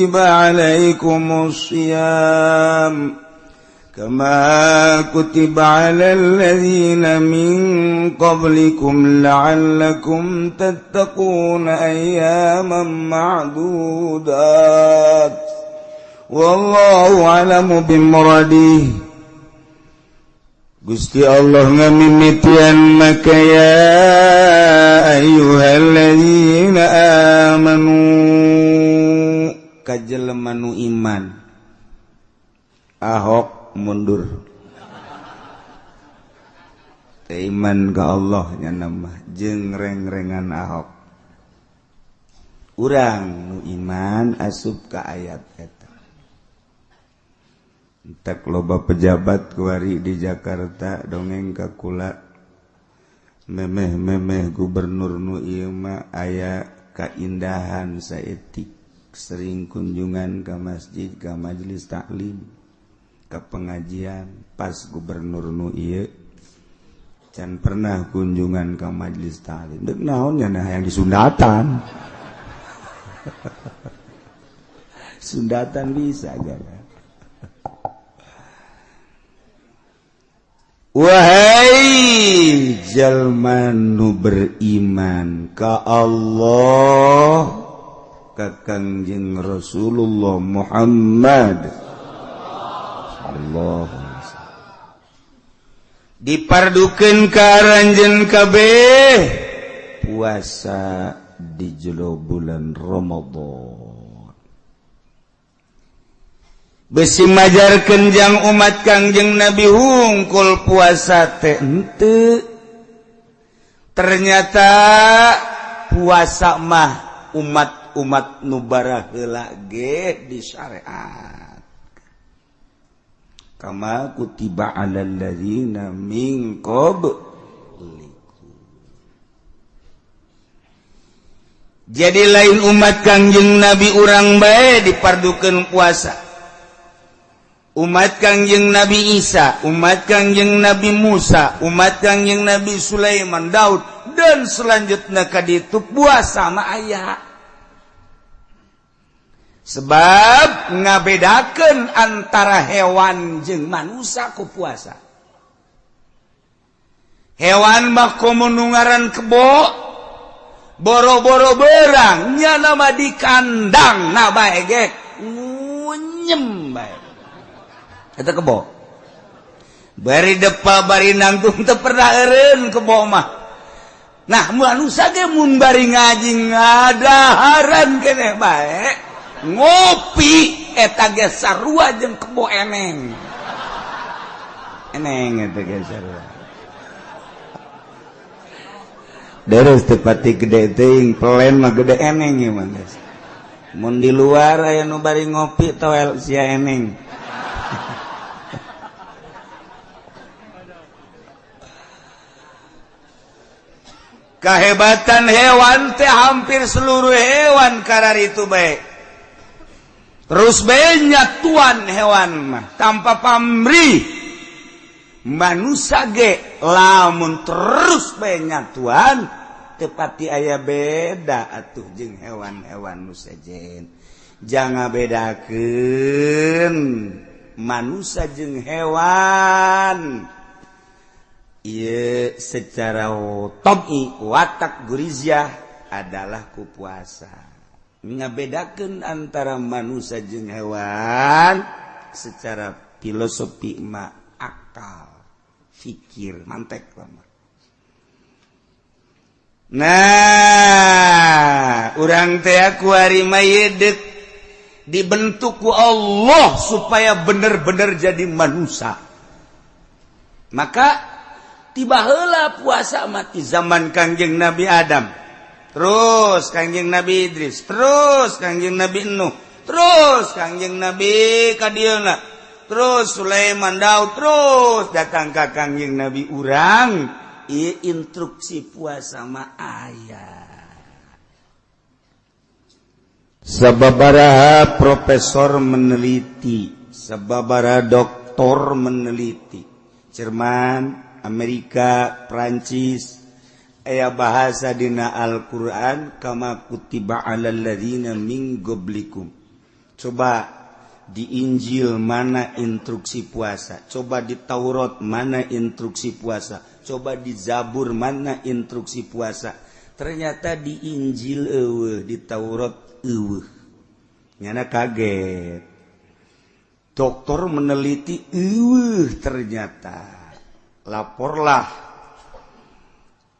kutiba alaikumus syiyam kama kutiba alal ladzina min qablikum la'allakum tattaquna ayyaman ma'dudat wallahu a'lamu bimuradih. Gusti Allah ngamimitian maka ya ayyuhalladzina amanu kajelema nu iman. Ahok mundur. Iman ka Allah nya nama jeung reng-rengan Ahok. Urang nu iman asup ka ayat eta. Tak loba pejabat kuari di Jakarta dongeng ka kula memeh gubernur nu ieu mah aya kaindahan saetik sering kunjungan ka masjid ka majelis taklim ka pengajian pas gubernur nu ieu can pernah kunjungan ka majelis taklim deuk naon nya hayang disundatan sundatan bisa gara. Wahai jalma nu beriman ka Allah ka Kangjeng Rasulullah Muhammad sallallahu alaihi wasallam dipardukeun ka aranjeun kabeh puasa di jero bulan Ramadan. Besi majarkeun jang umat Kangjeng Nabi hungkul puasa teh henteu. Ternyata puasa mah umat-umat nu bara heula ge di syariat. Kama kutiba alal ladzina min qablikum. Jadi lain umat Kangjeng Nabi urang bae dipardukeun puasa. Umat Kangjeng Nabi Isa, umat Kangjeng Nabi Musa, umat Kangjeng Nabi Sulaiman, Daud, dan selanjutnya kaditu puasa mah aya. Sebab ngabedakeun antara hewan jeung manusia ku puasa. Hewan mah komo nu ngaran kebo, boro-boro beurang, nya nama di kandang na bae ge ngunyem bae. Eta kebo. Bari depa bari nangtung teu pernah eureun kebo mah. Nah, manusia ge mun bari ngaji ngadaharan keneh bae, ngopi eta ge sarua jeung kebo eneng. Eneng eta ge sarua. Deres teu pati gede teuing, pelen mah gede eneng ieu mah geus. Mun di luar aya nu bari ngopi toel sia eneng. Kehebatan hewan teh hampir seluruh hewan karar itu baik. Terus bae nyatuan hewan mah tanpa pamrih. Manusia ge lamun terus bae nyatuan tepati aya beda atuh jeung hewan-hewan nu sejen. Jangan bedakeun manusia jeung hewan. Iya secara tabii watak gurizah adalah ku puasa. Ngabedakeun antara manusia jeung hewan secara filosofi mah akal, fikir, mantek lama. Nah, urang teh kuari mah yedeuk dibentuk ku Allah supaya bener-bener jadi manusia. Maka tiba heula puasa mati zaman Kangjeng Nabi Adam, terus Kangjeng Nabi Idris, terus Kangjeng Nabi Nuh, terus Kangjeng Nabi kadieuna, terus Sulaiman, Daud, terus datang ka Kangjeng Nabi urang. Ieu instruksi puasa mah aya. Sababaraha profesor meneliti, sababaraha doktor meneliti, Jerman, Amerika, Prancis, aya bahasa dina Al-Qur'an kama kutiba alal ladzina min qablikum. Coba di Injil mana instruksi puasa, coba di Taurat mana instruksi puasa, coba di Zabur mana instruksi puasa. Ternyata di Injil eueuh, di Taurat eueuh. Nyana kaget. Dokter meneliti eueuh ternyata. Laporlah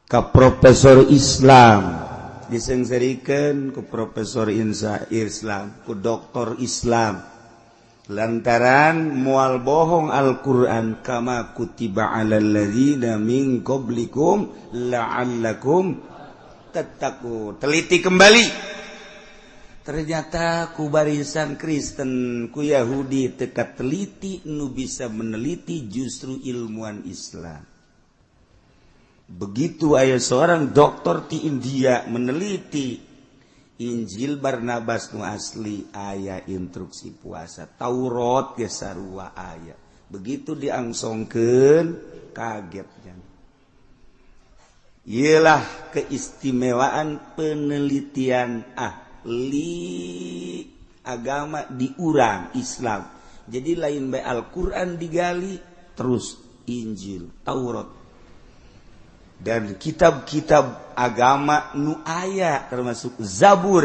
ke profesor Islam, disengserikan ku profesor Islam, ku doktor Islam, lantaran mual bohong Al-Quran, kama kutiba alal ladzina min qablikum la'allakum tattaqun. Teliti kembali, ternyata ku barisan Kristen, ku Yahudi teka teliti, nu bisa meneliti justru ilmuwan Islam. Begitu aya seorang dokter di India meneliti Injil Barnabas nu asli aya instruksi puasa, Taurat ge sarua aya. Begitu diangsongkeun kagetnya. Ialah keistimewaan penelitian ahli agama di urang Islam. Jadi lain bae Al-Qur'an digali, terus Injil, Taurat, dan kitab-kitab agama nu aya termasuk Zabur.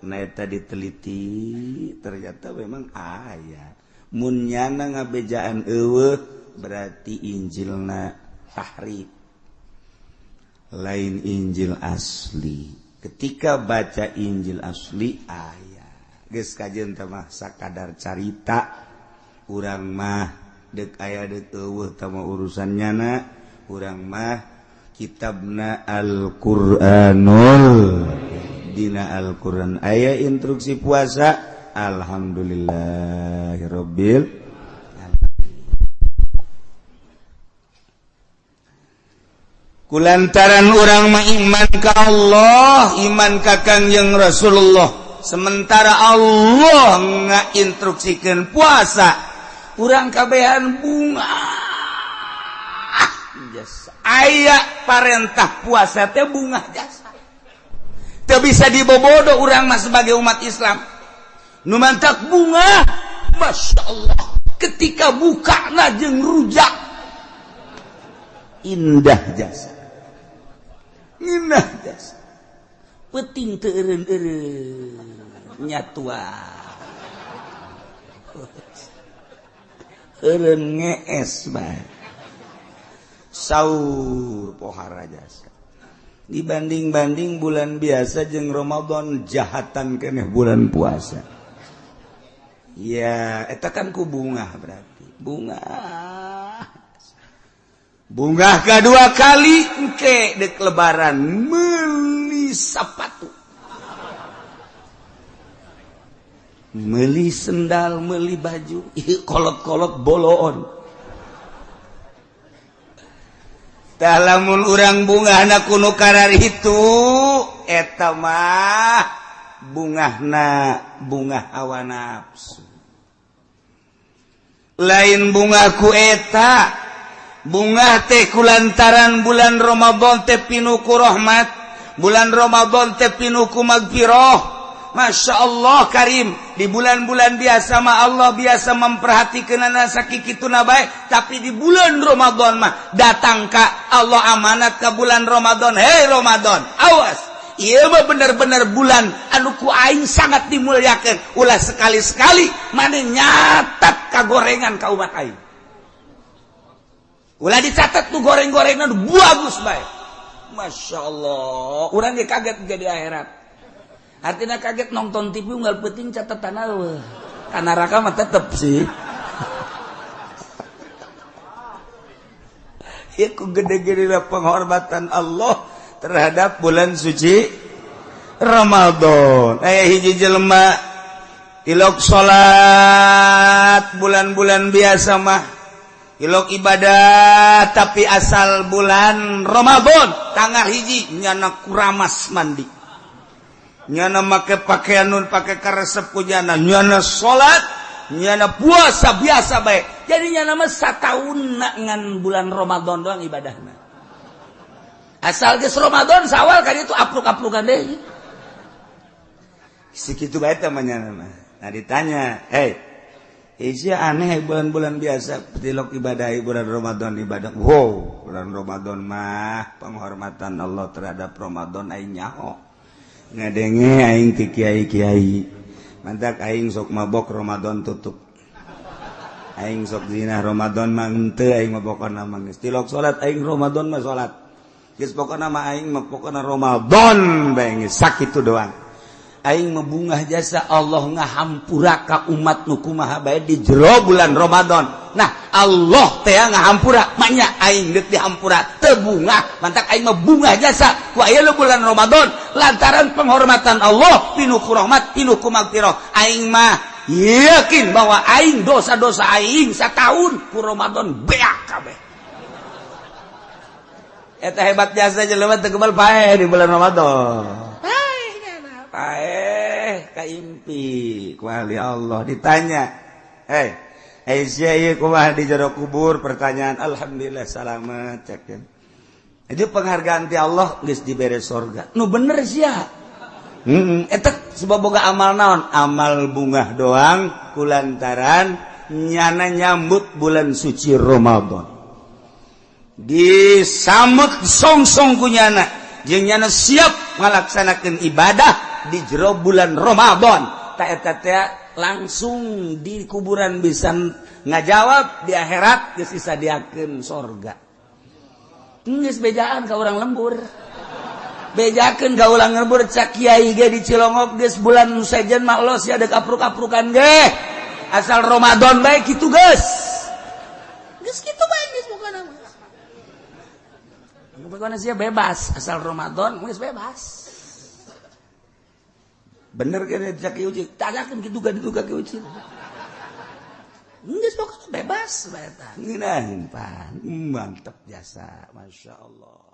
Nah eta diteliti ternyata memang aya. Mun nyana ngabejaan eueuh berarti Injilna tahrif, lain Injil asli. Ketika baca Injil asli aya geus kajeun teh mah sakadar carita, urang mah deuk aya deuk eueuh teh mah urusan nyana, urang mah kitabna Al-Qur'anul, dina Al-Qur'an aya instruksi puasa. Alhamdulillahirabbil alamin. Kulantaran urang mah iman ka Allah, iman ka Kangjeng Rasulullah, sementara Allah ngainstruksikeun puasa, urang kabehan bunga. Aya parentah puasa teh bunga jasa. Teu bisa dibobodo urang mah sebagai umat Islam. Nu mantak bunga, Masya Allah, ketika bukana jeung rujak indah jasa. Indah jasa. Peuting teu eureun-eureun nyatua. Eureun ngees bae. Saur pohara jasa. Dibanding-banding bulan biasa jeung Ramadan, jahatan keneh bulan puasa. Ya, eta kan ku bunga berarti. Bunga kedua kali engke dek lebaran meuli sapatu. Meuli sendal, meuli baju, kolot-kolot boloon. Tah lamun urang bungahna kuno karar itu eta mah bungahna bunga hawa nafsu. Lain bunga ku eta, bunga teh kulantaran bulan Ramadan teh pinuku rahmat, bulan Ramadan teh pinuku magfirah. Masya Allah karim, di bulan-bulan biasa mah Allah biasa memperhatikan sakikituna baik, tapi di bulan Ramadan mah datang ka Allah amanat ke bulan Ramadan. Hei Ramadan, awas, ieu mah bener-bener bulan anu ku aing sangat dimuliakeun. Ulah sekali-sekali maneh nyatat kagorengan ka umat aing. Ulah dicatat tuh goreng-gorengan bagus baik. Masya Allah, urang ge kaget jadi akhirat. Artinya kaget nonton TV unggal penting catatan eueuh. Ka neraka mah tetep sih. Ieu gede-gede penghormatan Allah terhadap bulan suci Ramadan. Hiji jelema ilok salat bulan-bulan biasa mah, ilok ibadah tapi asal bulan Ramadan tanggal hiji nyana kuramas mandi. Nyana make pakaian nun pakai karesep kujana, nyana salat, nyana puasa biasa baik. Jadi nyana mah sataunna ngan bulan Ramadan doang ibadahna. Asal geus Ramadan sawal kan itu apluk-aplukan deui. Sakitu bae teh mah nyana mah. Nah ditanya, aneh bulan-bulan biasa tilok ibadah bulan Ramadan ibadah. Wow, bulan Ramadan mah penghormatan Allah terhadap Ramadan aing nyaho. Ngadenge aing ke kiai-kiai. Mantak aing sok mabok Ramadan tutup. Aing sok zina Ramadan mah henteu aing mabokana mah geus. Tilok salat aing Ramadan mah salat. Geus pokona mah aing mah pokona Ramadan bae geus sakitu doang. Aing membungah jasa Allah ngahampura ka umat nu kumaha bae di jero bulan Ramadan. Nah, Allah teh ngahampura, maknya aing deuk dihampura teu bungah, mantak aing membungah jasa ku aya bulan Ramadan lantaran penghormatan Allah pinuh ku rahmat, pinuh ku magfirah. Aing mah yakin bahwa aing dosa-dosa aing sataun ku Ramadan beak kabeh. Eta hebat jasa jelema teu kebal paeh di bulan Ramadan. Kaimpi kuali Allah ditanya Aisyah kumaha di jero kubur pertanyaan alhamdulillah selamat cekeun itu penghargaan ti Allah geus dibere surga nu bener sia eta sebab boga amal naon amal bungah doang kulantaran nyana nyambut bulan suci Ramadan disambut song-song ku nyana jeung nyana siap ngalaksanakeun ibadah di jero bulan Ramadan ta eta teh langsung di kuburan bisa ngajawab di akhirat geus disadiakeun surga. Geus bejaan ka urang lembur. Bejakeun ka urang lembur cak kiai ge di Cilongok geus bulan sejen mah los ya deuk apruk-aprukan ge. Asal Ramadan bae kitu geus. Geus kitu bae geus pokona mah. Pokona sia bebas asal Ramadan geus bebas. Bener kan cak uci tanyakan gitu kan itu kaki uci nggak pokoknya bebas eta nginahin pan mantep jasa masya Allah.